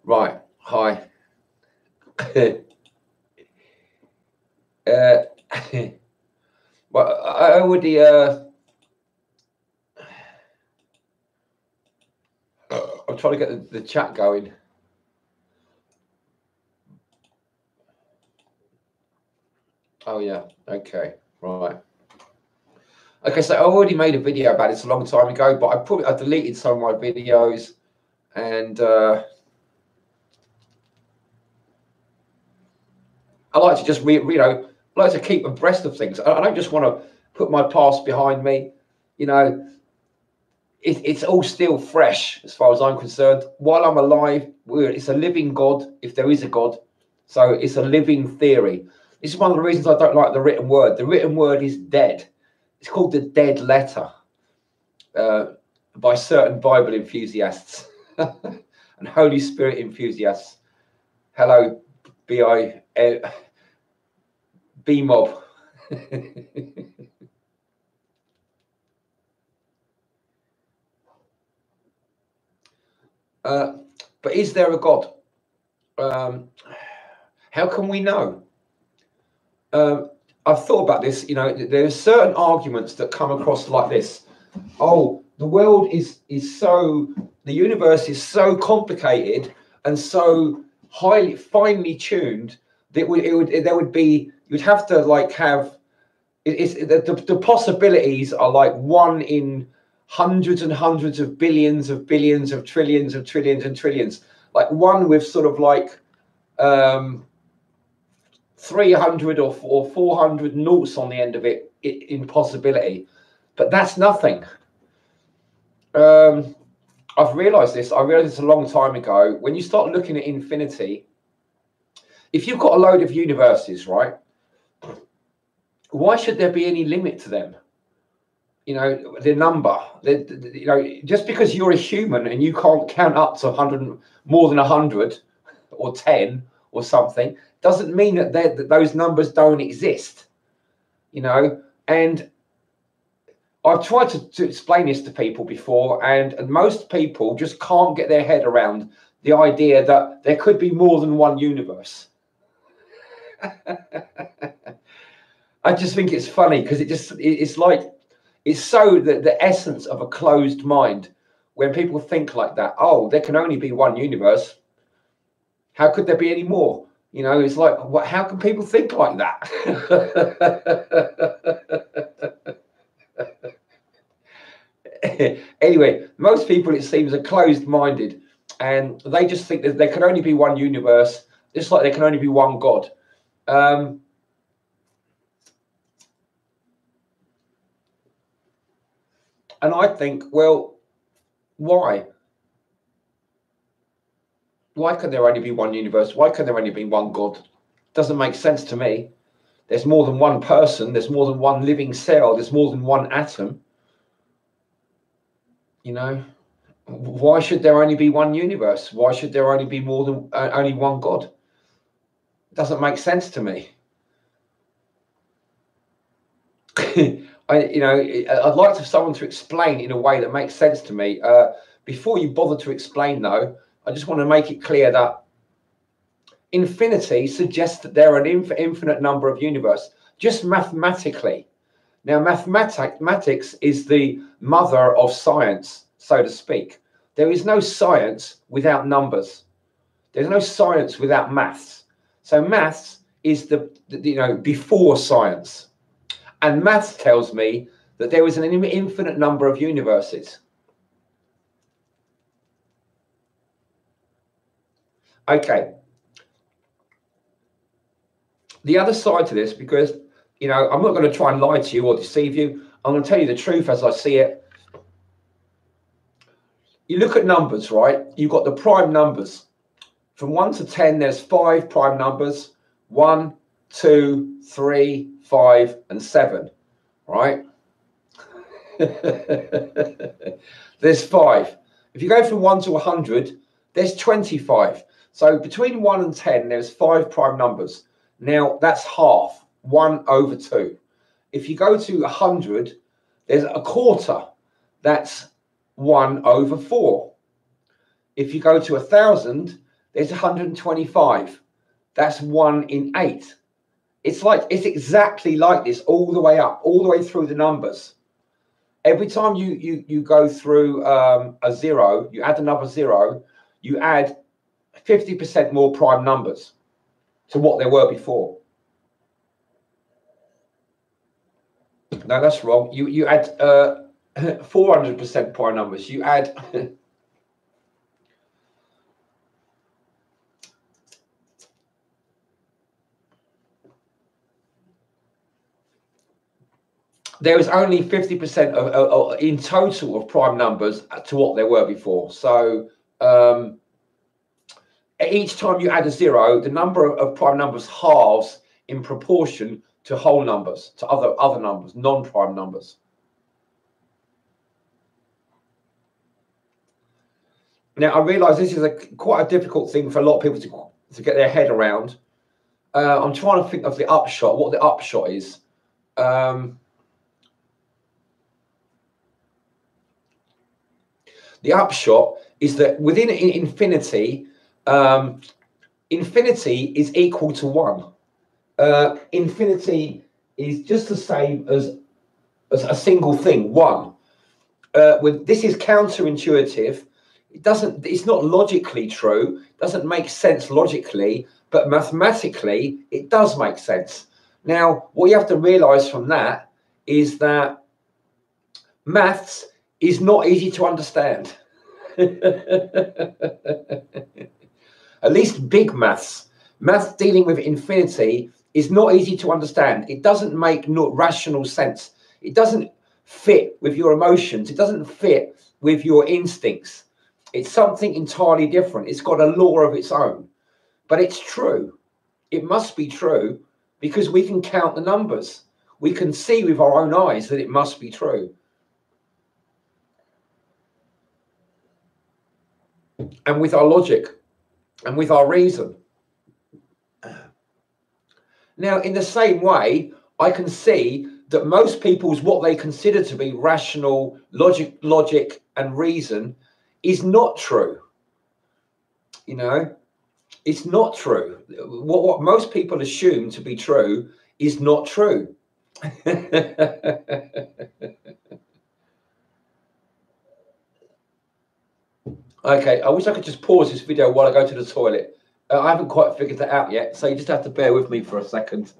Right. Hi. Well, I already I'm trying to get the chat going. Oh yeah. Okay. Right. Okay. So I already made a video about this a long time ago, but I deleted some of my videos, and I like to just I like to keep abreast of things. I don't just want to put my past behind me. It's all still fresh as far as I'm concerned. While I'm alive, it's a living God, if there is a God. So it's a living theory. This is one of the reasons I don't like the written word. The written word is dead. It's called the dead letter by certain Bible enthusiasts and Holy Spirit enthusiasts. Hello, B-Mob. But is there a God? How can we know? I've thought about this. There's certain arguments that come across like this. Oh, the world is so, the universe is so complicated and so finely tuned that you'd have to have the possibilities are like one in hundreds and hundreds of billions of trillions of trillions and trillions, like one with sort of like 300 or 400 noughts on the end of it in possibility. But that's nothing. I've realized this. I realized this a long time ago. When you start looking at infinity, if you've got a load of universes, right, why should there be any limit to them? The number. Just because you're a human and you can't count up to 100, more than 100 or 10 or something, doesn't mean that those numbers don't exist. And I've tried to explain this to people before, and most people just can't get their head around the idea that there could be more than one universe. I just think it's funny because it's like, it's so the essence of a closed mind when people think like that. Oh, there can only be one universe. How could there be any more? It's like, how can people think like that? Anyway, most people, it seems, are closed-minded, and they just think that there can only be one universe, just like there can only be one God. And I think, well, why? Why can there only be one universe? Why can there only be one God? Doesn't make sense to me. There's more than one person. There's more than one living cell. There's more than one atom. Why should there only be one universe? Why should there only be more than only one God? It doesn't make sense to me. I'd like someone to explain in a way that makes sense to me. Before you bother to explain, though, I just want to make it clear that infinity suggests that there are an infinite number of universes, just mathematically. Now, mathematics is the mother of science, so to speak. There is no science without numbers. There's no science without maths. So maths is before science. And maths tells me that there is an infinite number of universes. Okay. The other side to this, because, I'm not going to try and lie to you or deceive you. I'm going to tell you the truth as I see it. You look at numbers, right? You've got the prime numbers. From 1 to 10, there's 5 prime numbers. 1, 2, 3, 5, and 7, right? There's 5. If you go from 1 to 100, there's 25. So between 1 and 10, there's 5 prime numbers. Now, that's half, 1 over 2. If you go to 100, there's a quarter. That's 1 over 4. If you go to 1,000, there's 125. That's 1 in 8. It's exactly like this all the way up, all the way through the numbers. Every time you go through a 0, you add another 0, you add 50% more prime numbers to what there were before. No, that's wrong. You add 400% prime numbers. You add there is only 50% of in total of prime numbers to what there were before. So each time you add a 0, the number of prime numbers halves in proportion to whole numbers, to other numbers, non-prime numbers. Now, I realise this is quite a difficult thing for a lot of people to get their head around. I'm trying to think of the upshot, what the upshot is. The upshot is that within infinity, infinity is equal to 1. Infinity is just the same as a single thing, 1. This is counterintuitive. It's not logically true. It doesn't make sense logically, but mathematically it does make sense. Now, what you have to realize from that is that maths is not easy to understand. At least big maths. Maths dealing with infinity is not easy to understand. It doesn't make rational sense. It doesn't fit with your emotions. It doesn't fit with your instincts. It's something entirely different. It's got a law of its own. But it's true. It must be true because we can count the numbers. We can see with our own eyes that it must be true. And with our logic and with our reason. Now, in the same way, I can see that most people's what they consider to be rational logic and reason is not true. You know, it's not true. What most people assume to be true is not true. Okay, I wish I could just pause this video while I go to the toilet. I haven't quite figured that out yet, so you just have to bear with me for a second.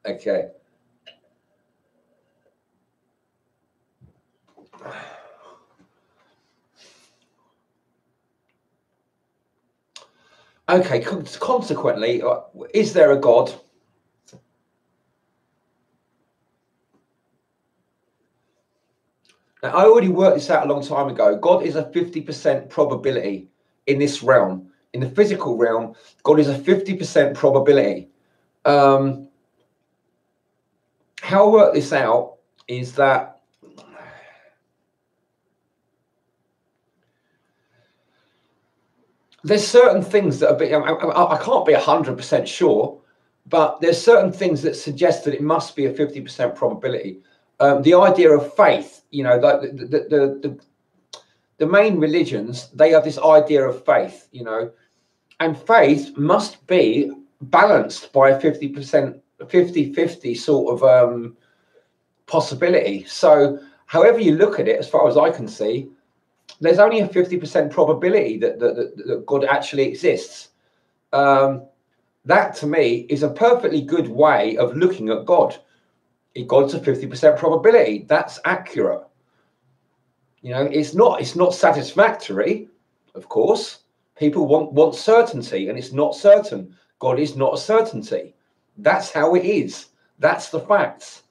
Okay. Okay, consequently, is there a God? Now, I already worked this out a long time ago. God is a 50% probability in this realm. In the physical realm, God is a 50% probability. How I work this out is that there's certain things that I can't be 100% sure, but there's certain things that suggest that it must be a 50% probability. The idea of faith, you know, like the main religions, they have this idea of faith, you know, and faith must be balanced by a 50%, 50-50 sort of possibility. So however you look at it, as far as I can see, there's only a 50% probability that God actually exists. That to me is a perfectly good way of looking at God. God's a 50% probability. That's accurate. You know, it's not satisfactory, of course. People want certainty, and it's not certain. God is not a certainty. That's how it is. That's the facts.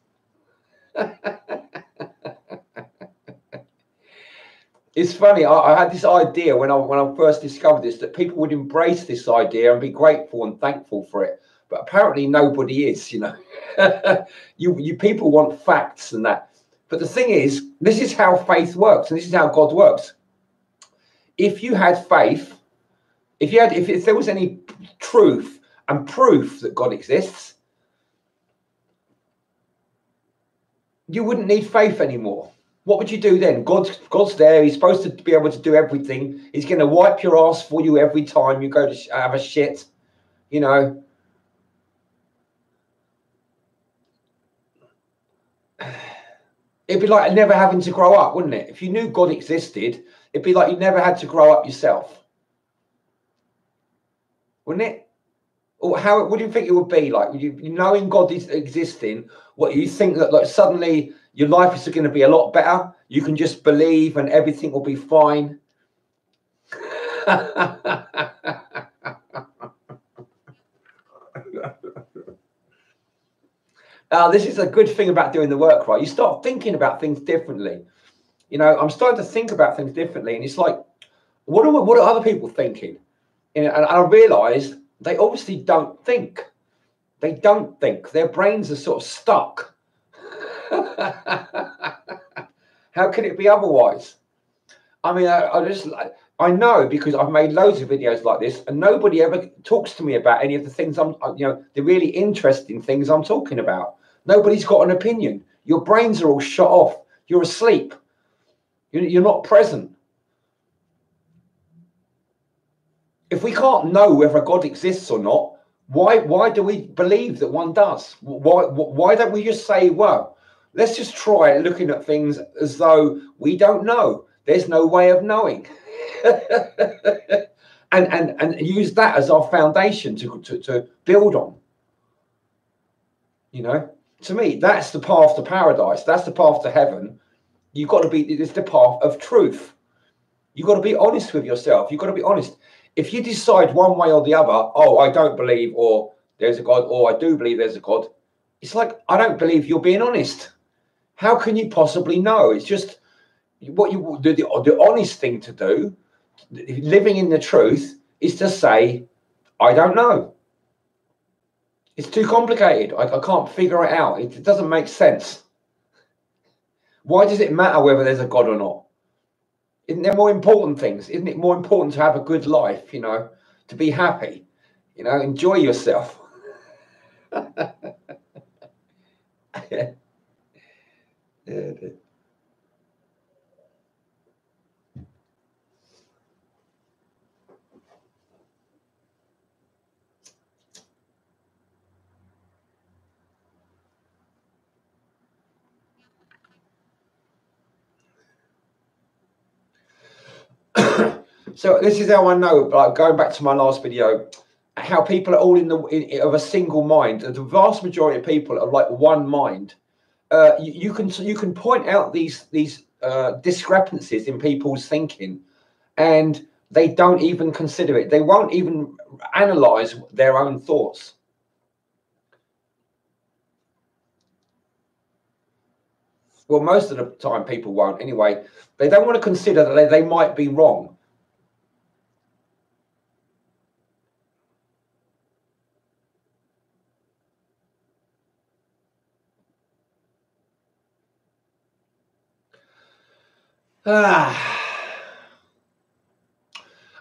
It's funny. I had this idea when I first discovered this, that people would embrace this idea and be grateful and thankful for it. But apparently nobody is. You know, you people want facts and that. But the thing is, this is how faith works, and this is how God works. If you had faith, if there was any truth and proof that God exists, you wouldn't need faith anymore. What would you do then? God's there. He's supposed to be able to do everything. He's going to wipe your ass for you every time you go to have a shit. You know. It'd be like never having to grow up, wouldn't it? If you knew God existed, it'd be like you never had to grow up yourself. Wouldn't it? Or what do you think it would be like? You knowing God is existing, what you think that like suddenly your life is going to be a lot better? You can just believe and everything will be fine. This is a good thing about doing the work, right? You start thinking about things differently. You know, I'm starting to think about things differently, and it's like, what are other people thinking? You know, and I realise they obviously don't think. They don't think. Their brains are sort of stuck. How can it be otherwise? I mean, I know because I've made loads of videos like this, and nobody ever talks to me about any of the things the really interesting things I'm talking about. Nobody's got an opinion. Your brains are all shut off. You're asleep. You're not present. If we can't know whether God exists or not, why do we believe that one does? Why don't we just say, well, let's just try looking at things as though we don't know. There's no way of knowing. and use that as our foundation to build on. You know, to me, that's the path to paradise. That's the path to heaven. You've got to be, it's the path of truth. You've got to be honest with yourself. You've got to be honest. If you decide one way or the other, oh, I don't believe, or there's a God, or I do believe there's a God, it's like, I don't believe you're being honest. How can you possibly know? It's just what you do. The honest thing to do, living in the truth, is to say, I don't know. It's too complicated. I can't figure it out. It doesn't make sense. Why does it matter whether there's a God or not? Isn't there more important things? Isn't it more important to have a good life, you know, to be happy, you know, enjoy yourself? Yeah. So this is how I know, like going back to my last video, how people are all of a single mind. The vast majority of people are like one mind. You can point out these discrepancies in people's thinking, and they don't even consider it. They won't even analyze their own thoughts. Well, most of the time people won't anyway. They don't want to consider that they might be wrong.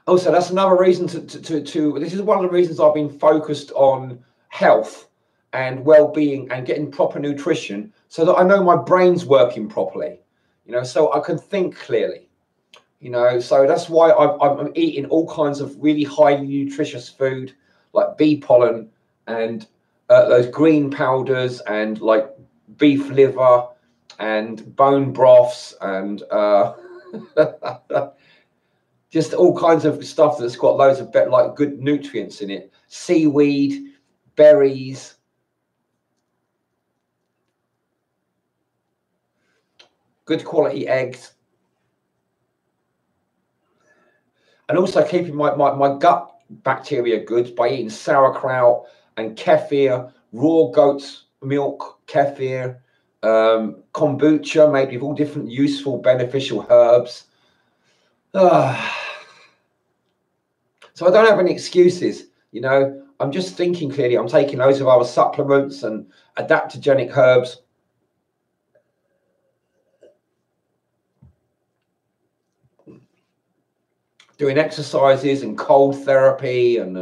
Also, that's another reason to this is one of the reasons I've been focused on health and well-being and getting proper nutrition, so that I know my brain's working properly, you know, so I can think clearly, you know. So that's why I'm eating all kinds of really highly nutritious food, like bee pollen and those green powders and like beef liver and bone broths and Just all kinds of stuff that's got loads of like good nutrients in it. Seaweed, berries. Good quality eggs. And also keeping my gut bacteria good by eating sauerkraut and kefir, raw goat's milk, kefir, kombucha made with all different useful, beneficial herbs. So I don't have any excuses, you know. I'm just thinking clearly. I'm taking loads of other supplements and adaptogenic herbs. Doing exercises and cold therapy and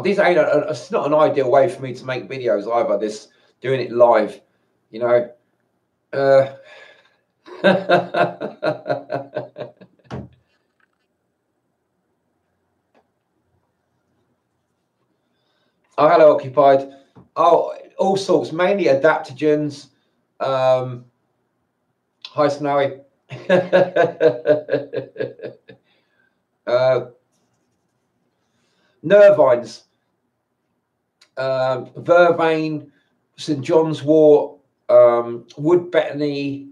these ain't it's not an ideal way for me to make videos either. This doing it live, you know. Oh, hello, Occupied. Oh, all sorts, mainly adaptogens. Hi, Snowy. Nervines, vervain, St. John's wort, wood betony,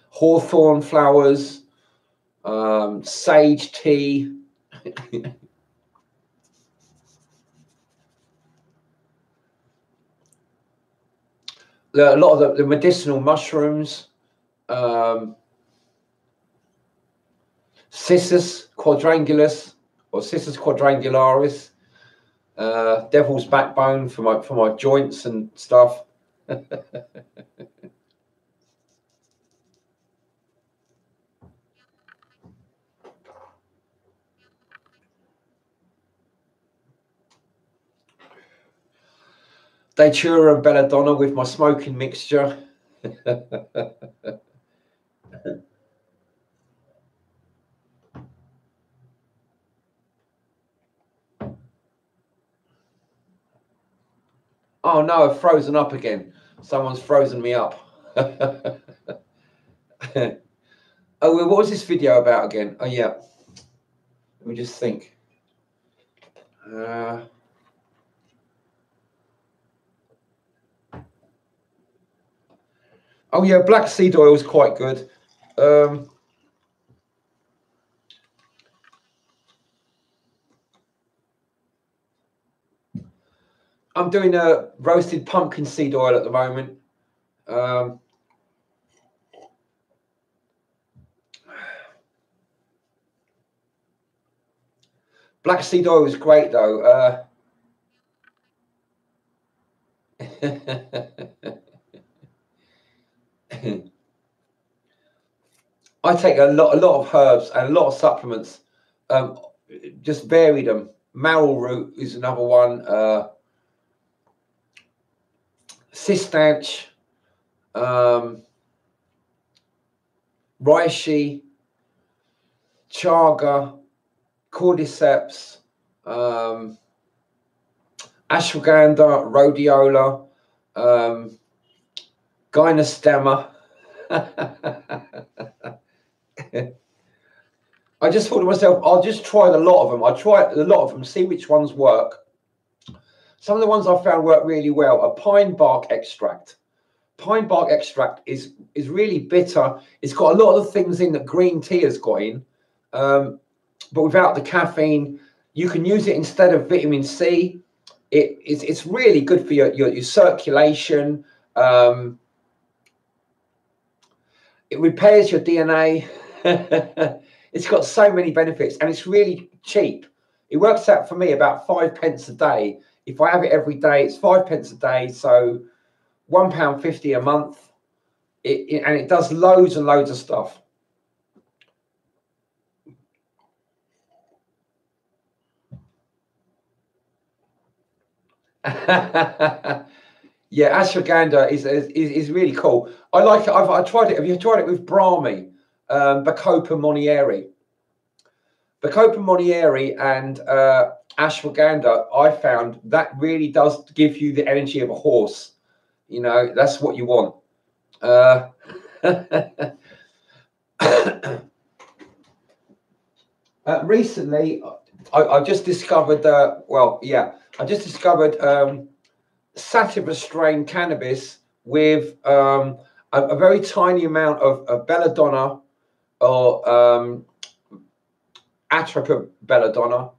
hawthorn flowers, sage tea. A lot of the medicinal mushrooms, Cissus quadrangulus or Cissus quadrangularis, devil's backbone for my joints and stuff. Datura and belladonna with my smoking mixture. Oh no, I've frozen up again. Someone's frozen me up. Oh, what was this video about again? Oh yeah. Let me just think. Oh yeah, black seed oil is quite good. I'm doing a roasted pumpkin seed oil at the moment. Black seed oil is great though. I take a lot of herbs and a lot of supplements. Just vary them. Marrow root is another one. Cistanch, reishi, chaga, cordyceps, ashwagandha, rhodiola, gynostemma. I just thought to myself, I'll just try a lot of them. I try a lot of them, see which ones work. Some of the ones I found work really well are pine bark extract. Pine bark extract is really bitter. It's got a lot of the things in that green tea has got in, but without the caffeine. You can use it instead of vitamin C. it's really good for your circulation. It repairs your DNA. It's got so many benefits, and it's really cheap. It works out for me about 5 pence a day. If I have it every day, it's 5 pence a day, so £1.50 a month. And it does loads and loads of stuff. Yeah, ashwagandha is really cool. I like it. I tried it. Have you tried it with Brahmi, Bacopa monnieri? Bacopa monnieri and ashwagandha, I found that really does give you the energy of a horse. You know, that's what you want. Recently, I just discovered, I just discovered sativa strain cannabis with a very tiny amount of belladonna or Atropa belladonna,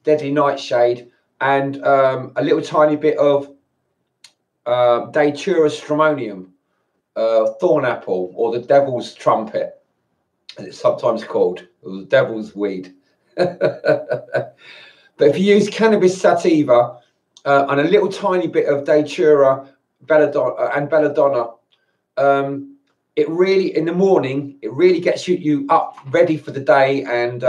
deadly nightshade, and a little tiny bit of Datura stramonium, thorn apple, or the devil's trumpet, as it's sometimes called, or the devil's weed. But if you use cannabis sativa and a little tiny bit of Datura belladonna, it really, in the morning, it really gets you up ready for the day, and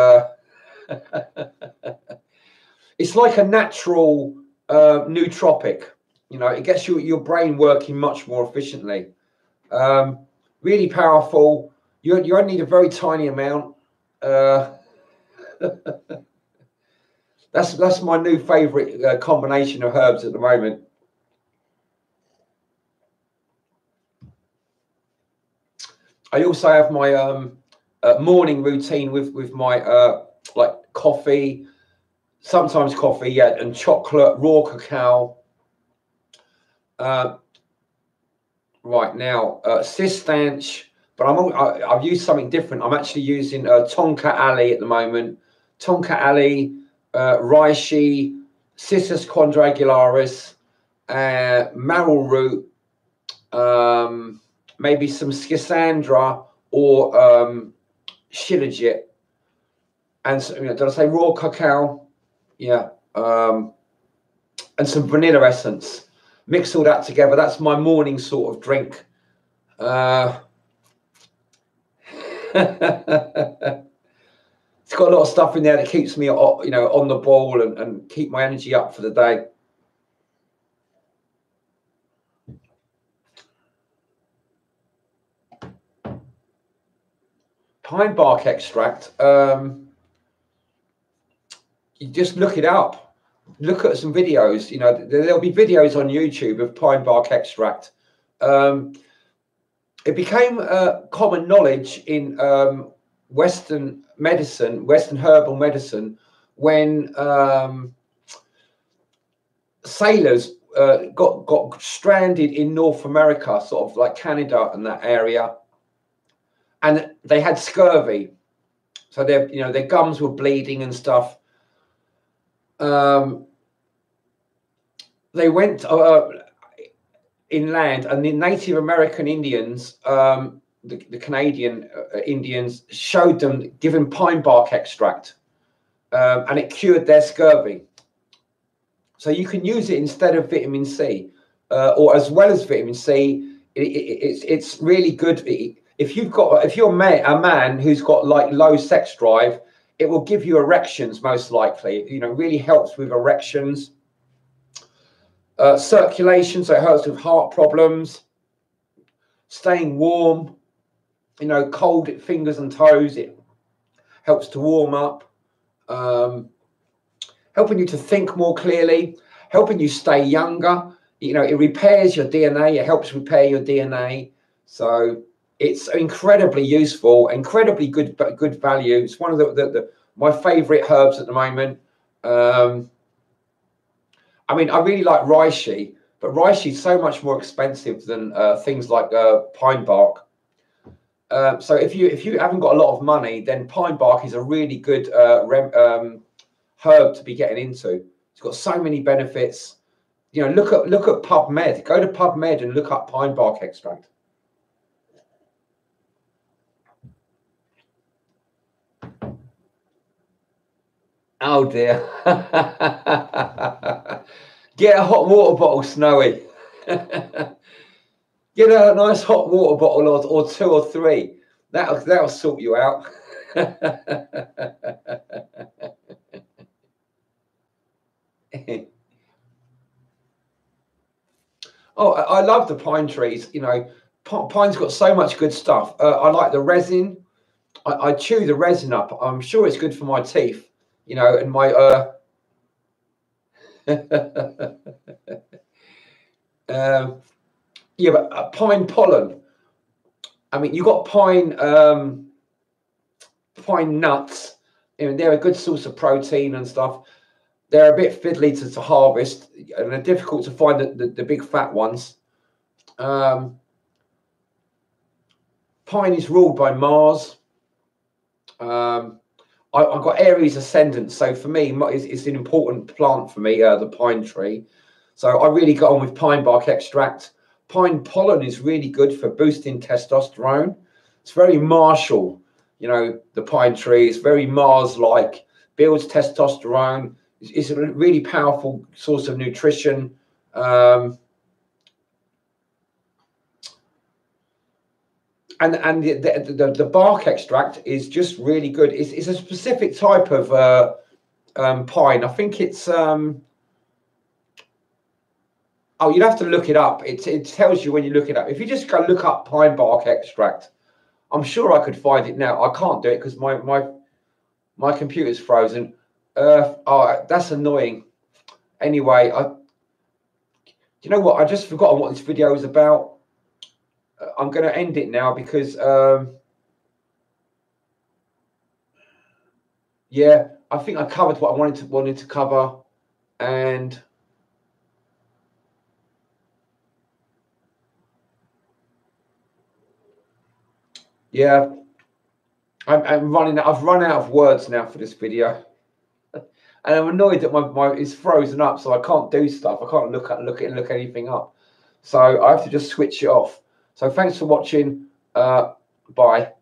it's like a natural nootropic. You know, it gets your brain working much more efficiently. Really powerful. You only need a very tiny amount. That's my new favorite combination of herbs at the moment. I also have my morning routine with my like coffee, sometimes coffee, yeah, and chocolate, raw cacao. Right now, Cistanch, but I've used something different. I'm actually using Tonka Ali at the moment. Tonka Ali, reishi, Cissus quadrangularis, marrow root, maybe some Schisandra or Shilajit, and you know, did I say raw cacao? Yeah, and some vanilla essence. Mix all that together. That's my morning sort of drink. It's got a lot of stuff in there that keeps me, you know, on the ball and keep my energy up for the day. Pine bark extract. You just look it up. Look at some videos. You know, there'll be videos on YouTube of pine bark extract. It became common knowledge in Western medicine, Western herbal medicine, when sailors got stranded in North America, sort of like Canada and that area, and they had scurvy, so their gums were bleeding and stuff. They went inland, and the Native American Indians, the Canadian Indians, showed them giving pine bark extract, and it cured their scurvy. So you can use it instead of vitamin C, or as well as vitamin C. It's really good. If you're a man who's got like low sex drive, it will give you erections most likely. You know, really helps with erections. Circulation, so it helps with heart problems. Staying warm, you know, cold fingers and toes, it helps to warm up. Helping you to think more clearly, helping you stay younger. You know, it repairs your DNA. It helps repair your DNA. So it's incredibly useful, incredibly good value. It's one of my favorite herbs at the moment. I mean, I really like reishi, but reishi is so much more expensive than things like pine bark. So if you haven't got a lot of money, then pine bark is a really good herb to be getting into. It's got so many benefits. You know, look at PubMed. Go to PubMed and look up pine bark extract. Oh dear. Get a hot water bottle, Snowy. Get a nice hot water bottle or two or three. That'll sort you out. Oh, I love the pine trees. You know, pine's got so much good stuff. I like the resin. I chew the resin up. I'm sure it's good for my teeth. You know, and my yeah, but pine pollen. I mean, you got pine pine nuts. I mean, they're a good source of protein and stuff. They're a bit fiddly to harvest, and they're difficult to find the big fat ones. Pine is ruled by Mars. I've got Aries ascendant, so for me, it's an important plant for me, the pine tree. So I really got on with pine bark extract. Pine pollen is really good for boosting testosterone. It's very martial, you know, the pine tree. It's very Mars-like, builds testosterone. It's a really powerful source of nutrition. And the bark extract is just really good. It's a specific type of pine. I think it's oh, you'd have to look it up. It tells you when you look it up. If you just go look up pine bark extract, I'm sure I could find it now. I can't do it because my computer's frozen. Oh, that's annoying. Anyway, you know what? I just forgot what this video is about. I'm going to end it now because yeah, I think I covered what I wanted to cover, and yeah, I'm running. I've run out of words now for this video, and I'm annoyed that my it's frozen up, so I can't do stuff. I can't look anything up, so I have to just switch it off. So thanks for watching. Bye.